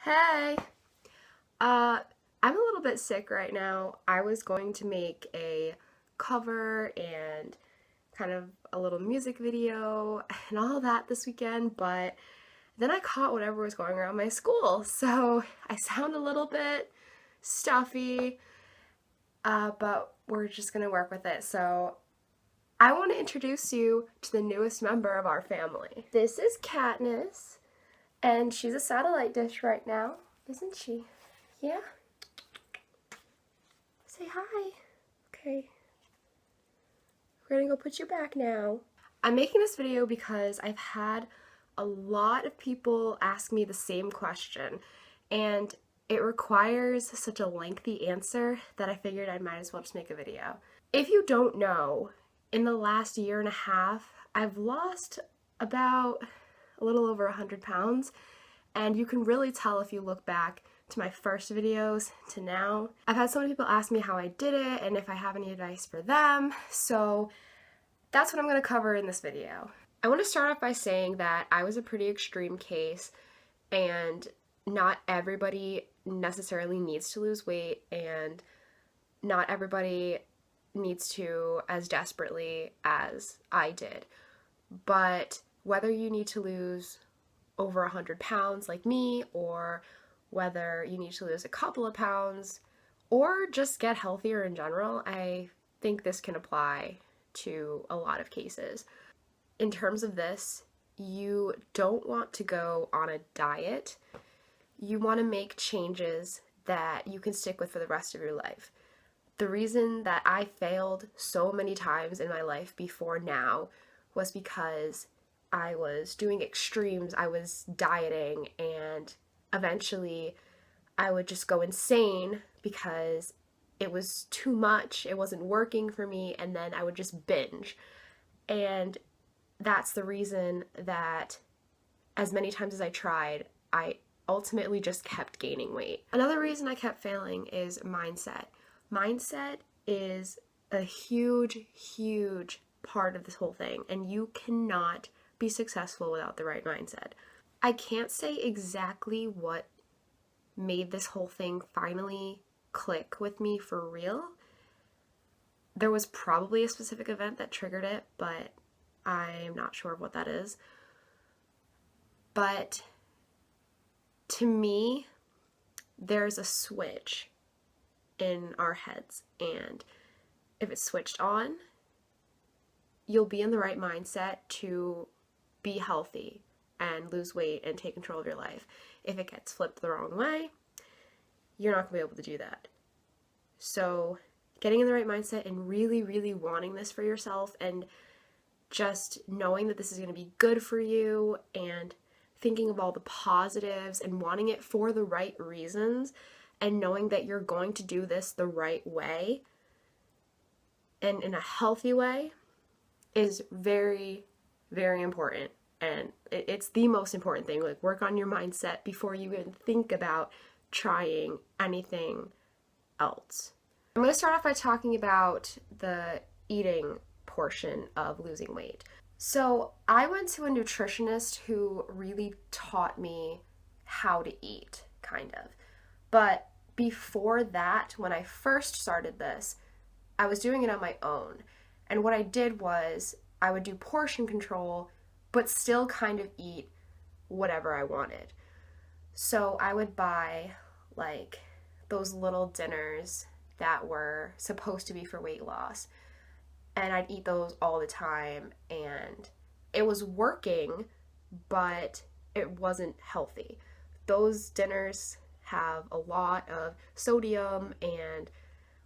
Hey! Uh, I'm a little bit sick right now. I was going to make a cover and kind of a little music video and all that this weekend, but then I caught whatever was going around my school, so I sound a little bit stuffy, but we're just gonna work with it. So I want to introduce you to the newest member of our family. This is Katniss, and she's a satellite dish right now, isn't she? Yeah? Say hi. Okay. We're gonna go put you back now. I'm making this video because I've had a lot of people ask me the same question, and it requires such a lengthy answer that I figured I might as well just make a video. If you don't know, in the last year and a half, I've lost about a little over 100 pounds, and you can really tell if you look back to my first videos to now. I've had so many people ask me how I did it and if I have any advice for them, so that's what I'm going to cover in this video. I want to start off by saying that I was a pretty extreme case, and not everybody necessarily needs to lose weight, and not everybody needs to as desperately as I did. But whether you need to lose over 100 pounds like me, or whether you need to lose a couple of pounds, or just get healthier in general, I think this can apply to a lot of cases. In terms of this, you don't want to go on a diet. You want to make changes that you can stick with for the rest of your life. The reason that I failed so many times in my life before now was because I was doing extremes, I was dieting, and eventually I would just go insane because it was too much, it wasn't working for me, and then I would just binge. And that's the reason that as many times as I tried, I ultimately just kept gaining weight. Another reason I kept failing is mindset. Mindset is a huge, huge part of this whole thing, and you cannot be successful without the right mindset. I can't say exactly what made this whole thing finally click with me for real. There was probably a specific event that triggered it, but I'm not sure of what that is. But to me, there's a switch in our heads, and if it's switched on, you'll be in the right mindset to be healthy and lose weight and take control of your life. If it gets flipped the wrong way, you're not going to be able to do that. So getting in the right mindset and really, really wanting this for yourself, and just knowing that this is going to be good for you, and thinking of all the positives and wanting it for the right reasons, and knowing that you're going to do this the right way and in a healthy way is very, very important. And it's the most important thing. Like, work on your mindset before you even think about trying anything else. I'm going to start off by talking about the eating portion of losing weight. So I went to a nutritionist who really taught me how to eat, kind of. But before that, when I first started this, I was doing it on my own. And what I did was I would do portion control, but still kind of eat whatever I wanted. So I would buy like those little dinners that were supposed to be for weight loss, and I'd eat those all the time, and it was working, but it wasn't healthy. Those dinners have a lot of sodium and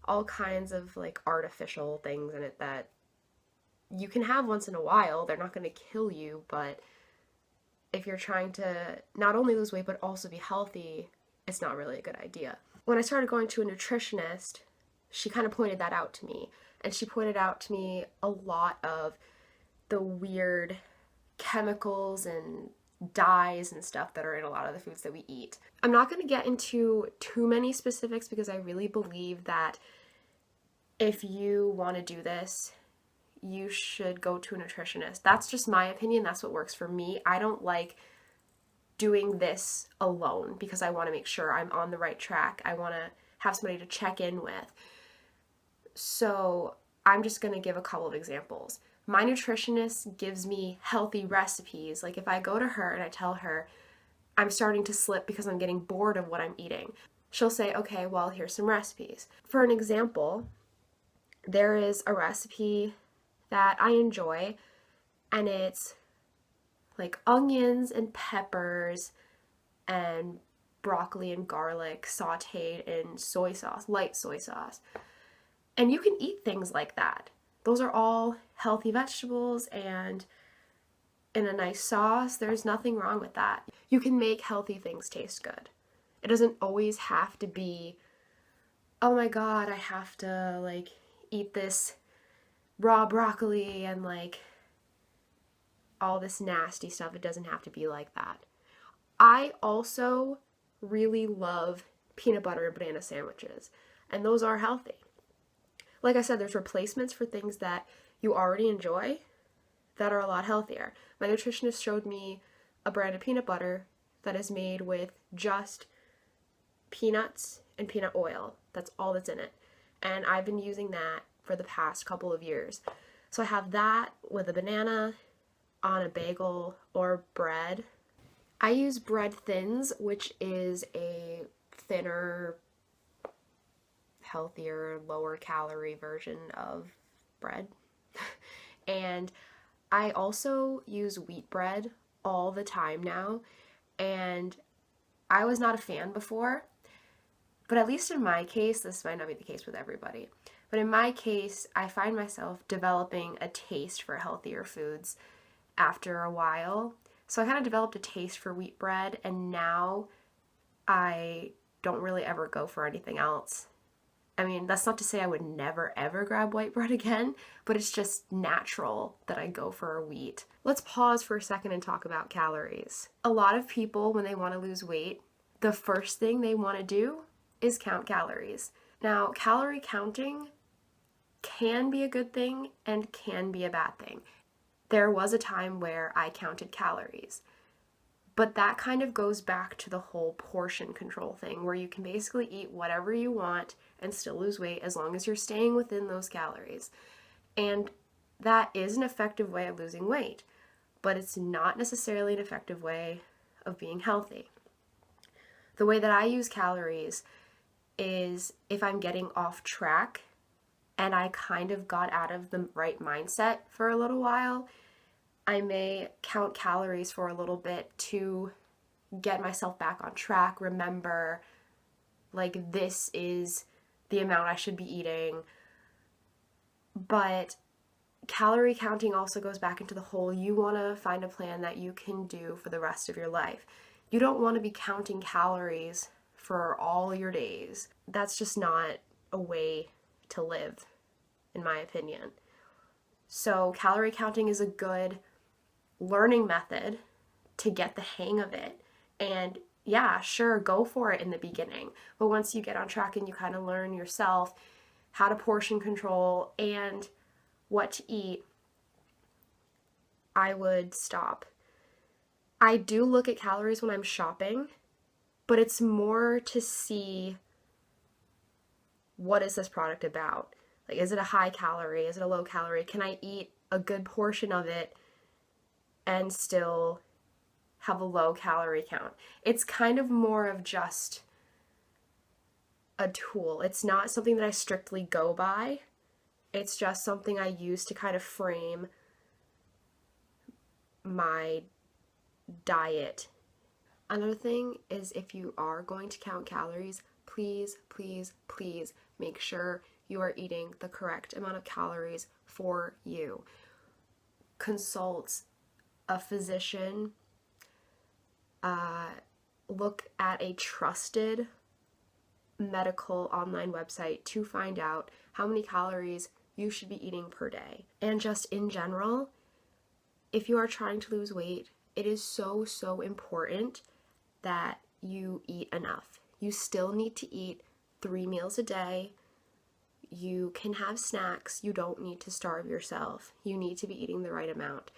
all kinds of like artificial things in it that you can have once in a while. They're not going to kill you, but if you're trying to not only lose weight but also be healthy, it's not really a good idea. When I started going to a nutritionist, she kind of pointed that out to me, and she pointed out to me a lot of the weird chemicals and dyes and stuff that are in a lot of the foods that we eat. I'm not going to get into too many specifics because I really believe that if you want to do this, you should go to a nutritionist. That's just my opinion. That's what works for me. I don't like doing this alone because I want to make sure I'm on the right track. I want to have somebody to check in with. So I'm just going to give a couple of examples. My nutritionist gives me healthy recipes. Like if I go to her and I tell her I'm starting to slip because I'm getting bored of what I'm eating, she'll say, okay, well, here's some recipes. For an example, there is a recipe that I enjoy, and it's like onions and peppers and broccoli and garlic sauteed in soy sauce, light soy sauce. And you can eat things like that. Those are all healthy vegetables and in a nice sauce. There's nothing wrong with that. You can make healthy things taste good. It doesn't always have to be, oh my God, I have to like eat this raw broccoli and like all this nasty stuff. It doesn't have to be like that. I also really love peanut butter and banana sandwiches, and those are healthy. Like I said, there's replacements for things that you already enjoy that are a lot healthier. My nutritionist showed me a brand of peanut butter that is made with just peanuts and peanut oil. That's all that's in it. And I've been using that for the past couple of years. So I have that with a banana on a bagel or bread. I use bread thins, which is a thinner, healthier, lower calorie version of bread. And I also use wheat bread all the time now, and I was not a fan before, but at least in my case, this might not be the case with everybody, but in my case, I find myself developing a taste for healthier foods after a while. So I kind of developed a taste for wheat bread, and now I don't really ever go for anything else. I mean, that's not to say I would never ever grab white bread again, but it's just natural that I go for a wheat. Let's pause for a second and talk about calories. A lot of people, when they want to lose weight, the first thing they want to do is count calories. Now, calorie counting can be a good thing and can be a bad thing. There was a time where I counted calories, but that kind of goes back to the whole portion control thing, where you can basically eat whatever you want and still lose weight as long as you're staying within those calories. And that is an effective way of losing weight, but it's not necessarily an effective way of being healthy. The way that I use calories is if I'm getting off track and I kind of got out of the right mindset for a little while, I may count calories for a little bit to get myself back on track, remember, like, this is the amount I should be eating. But calorie counting also goes back into the whole, you want to find a plan that you can do for the rest of your life. You don't want to be counting calories for all your days. That's just not a way to live, in my opinion. So calorie counting is a good learning method to get the hang of it. And yeah, sure, go for it in the beginning. But once you get on track and you kind of learn yourself how to portion control and what to eat, I would stop. I do look at calories when I'm shopping, but it's more to see, what is this product about? Like, is it a high calorie? Is it a low calorie? Can I eat a good portion of it and still have a low calorie count? It's kind of more of just a tool. It's not something that I strictly go by. It's just something I use to kind of frame my diet. Another thing is, if you are going to count calories, please, please, please make sure you are eating the correct amount of calories for you. Consult a physician, look at a trusted medical online website to find out how many calories you should be eating per day. And just in general, if you are trying to lose weight, it is so, so important that you eat enough. You still need to eat 3 meals a day. You can have snacks. You don't need to starve yourself. You need to be eating the right amount.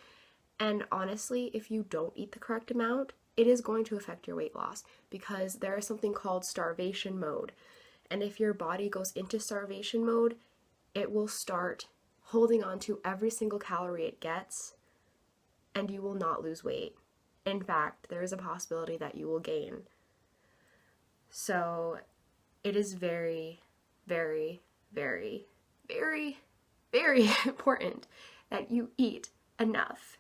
And honestly, if you don't eat the correct amount, it is going to affect your weight loss because there is something called starvation mode. And if your body goes into starvation mode, it will start holding on to every single calorie it gets, and you will not lose weight. In fact, there is a possibility that you will gain. So it is very, very, very, very, very important that you eat enough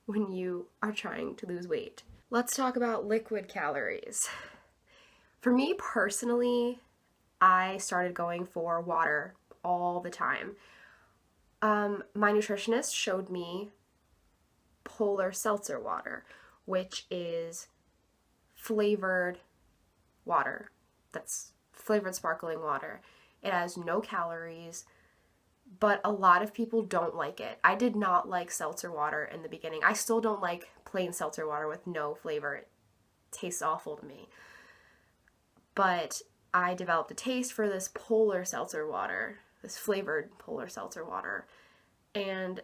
when you are trying to lose weight. Let's talk about liquid calories. For me personally, I started going for water all the time. My nutritionist showed me polar seltzer water, which is flavored water. That's flavored sparkling water. It has no calories, but a lot of people don't like it. I did not like seltzer water in the beginning. I still don't like plain seltzer water with no flavor. It tastes awful to me. But I developed a taste for this polar seltzer water, this flavored polar seltzer water. And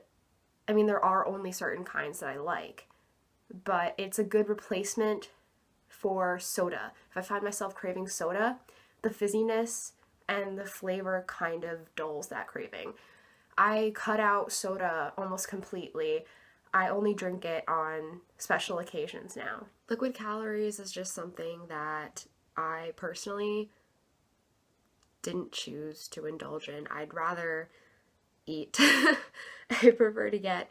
I mean, there are only certain kinds that I like, but it's a good replacement for soda. If I find myself craving soda, the fizziness and the flavor kind of dulls that craving. I cut out soda almost completely. I only drink it on special occasions now. Liquid calories is just something that I personally didn't choose to indulge in. I'd rather eat. I prefer to get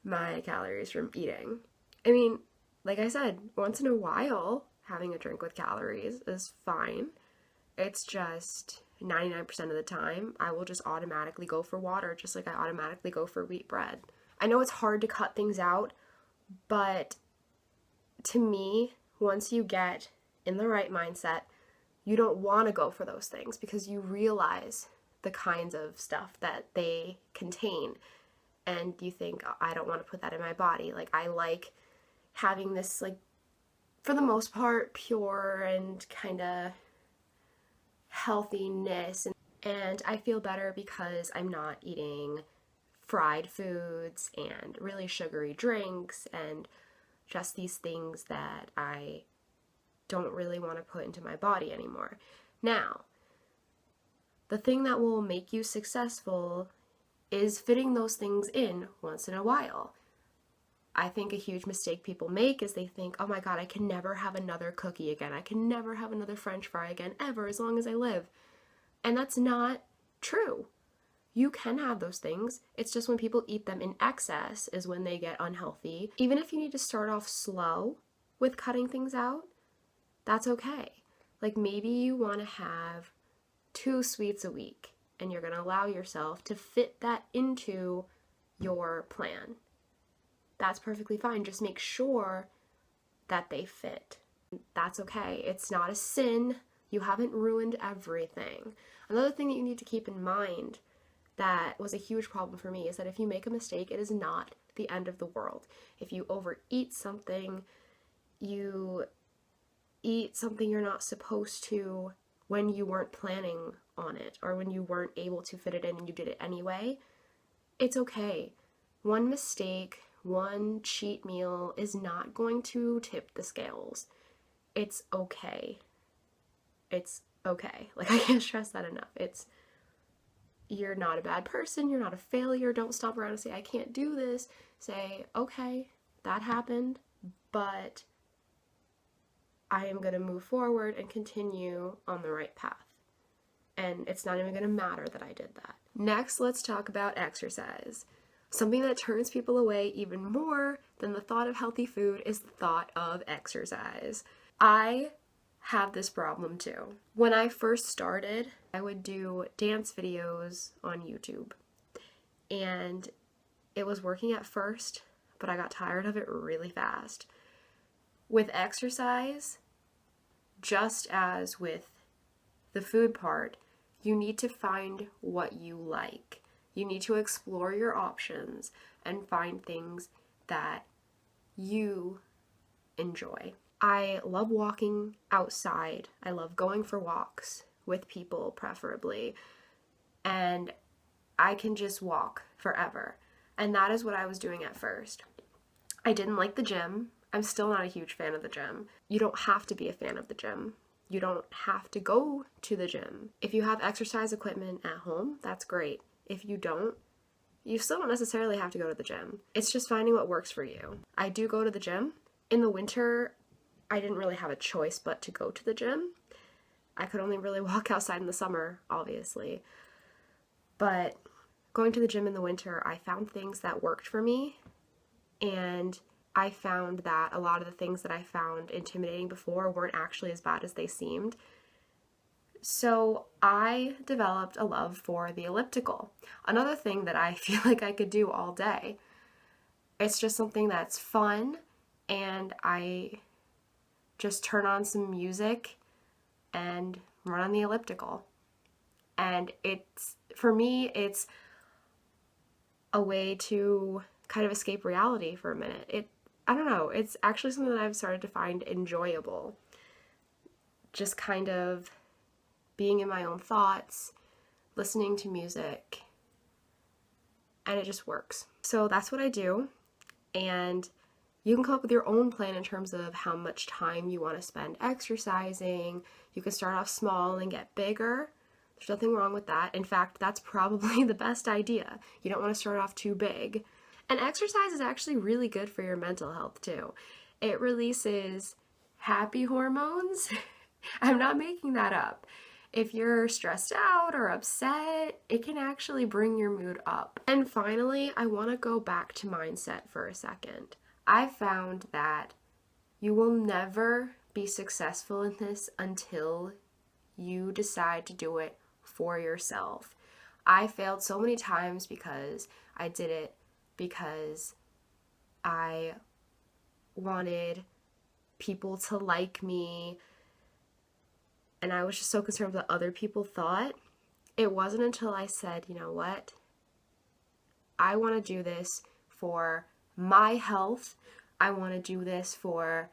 my calories from eating. I mean, like I said, once in a while, having a drink with calories is fine. It's just 99% of the time, I will just automatically go for water, just like I automatically go for wheat bread. I know it's hard to cut things out, but to me, once you get in the right mindset, you don't want to go for those things because you realize the kinds of stuff that they contain. And you think, oh, I don't want to put that in my body. Like, I like having this, like, for the most part, pure and kind of healthiness. And I feel better because I'm not eating fried foods and really sugary drinks and just these things that I don't really want to put into my body anymore. Now, the thing that will make you successful is fitting those things in once in a while. I think a huge mistake people make is they think, oh my God, I can never have another cookie again. I can never have another French fry again, ever, as long as I live. And that's not true. You can have those things. It's just when people eat them in excess is when they get unhealthy. Even if you need to start off slow with cutting things out, that's okay. Like maybe you want to have 2 sweets a week and you're going to allow yourself to fit that into your plan. That's perfectly fine. Just make sure that they fit. That's okay. It's not a sin. You haven't ruined everything. Another thing that you need to keep in mind that was a huge problem for me is that if you make a mistake, it is not the end of the world. If you overeat something, you eat something you're not supposed to when you weren't planning on it or when you weren't able to fit it in and you did it anyway, it's okay. One mistake, one cheat meal is not going to tip the scales. It's okay. It's okay. Like, I can't stress that enough. You're not a bad person. You're not a failure. Don't stop around and say, I can't do this. Say, okay, that happened, but I am going to move forward and continue on the right path. And it's not even going to matter that I did that. Next, let's talk about exercise. Something that turns people away even more than the thought of healthy food is the thought of exercise. I have this problem too. When I first started, I would do dance videos on YouTube. And it was working at first, but I got tired of it really fast. With exercise, just as with the food part, you need to find what you like. You need to explore your options and find things that you enjoy. I love walking outside. I love going for walks with people, preferably. And I can just walk forever. And that is what I was doing at first. I didn't like the gym. I'm still not a huge fan of the gym. You don't have to be a fan of the gym. You don't have to go to the gym. If you have exercise equipment at home, that's great. If you don't, you still don't necessarily have to go to the gym. It's just finding what works for you. I do go to the gym. In the winter, I didn't really have a choice but to go to the gym. I could only really walk outside in the summer, obviously. But going to the gym in the winter, I found things that worked for me, and I found that a lot of the things that I found intimidating before weren't actually as bad as they seemed. So I developed a love for the elliptical. Another thing that I feel like I could do all day. It's just something that's fun, and I just turn on some music and run on the elliptical. And for me, it's a way to kind of escape reality for a minute. I don't know, it's actually something that I've started to find enjoyable. Just kind of being in my own thoughts, listening to music, and it just works. So that's what I do, and you can come up with your own plan in terms of how much time you want to spend exercising. You can start off small and get bigger. There's nothing wrong with that. In fact, that's probably the best idea. You don't want to start off too big. And exercise is actually really good for your mental health too. It releases happy hormones. I'm not making that up. If you're stressed out or upset, it can actually bring your mood up. And finally, I want to go back to mindset for a second. I found that you will never be successful in this until you decide to do it for yourself. I failed so many times because I did it because I wanted people to like me, and I was just so concerned with what other people thought. It wasn't until I said, you know what? I want to do this for my health. I want to do this for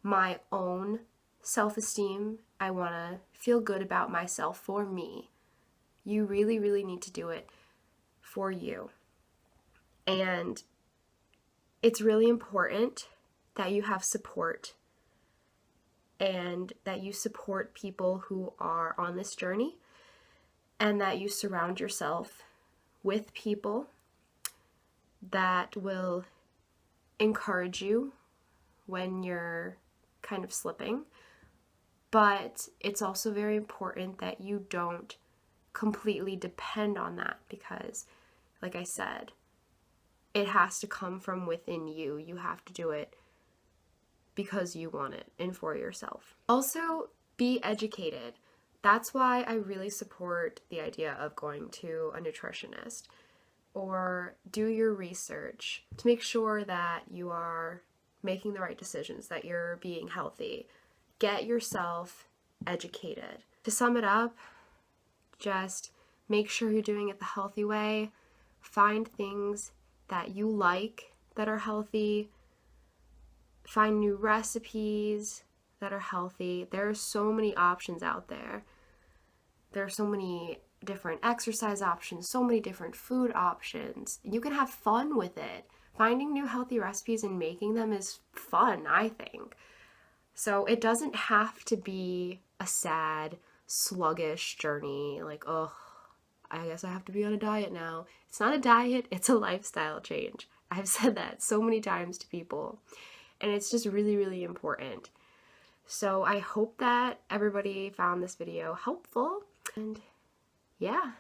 my own self-esteem. I want to feel good about myself for me. You really, really need to do it for you. And it's really important that you have support and that you support people who are on this journey, and that you surround yourself with people that will encourage you when you're kind of slipping. But it's also very important that you don't completely depend on that, because, like I said, it has to come from within you. You have to do it because you want it and for yourself. Also, be educated. That's why I really support the idea of going to a nutritionist, or do your research to make sure that you are making the right decisions, that you're being healthy. Get yourself educated. To sum it up, just make sure you're doing it the healthy way. Find things that you like that are healthy. Find new recipes that are healthy. There are so many options out there. There are so many different exercise options, so many different food options. You can have fun with it. Finding new healthy recipes and making them is fun, I think. So it doesn't have to be a sad, sluggish journey, like, oh, I guess I have to be on a diet now. It's not a diet, it's a lifestyle change. I've said that so many times to people, and it's just really, really important. So I hope that everybody found this video helpful, and yeah.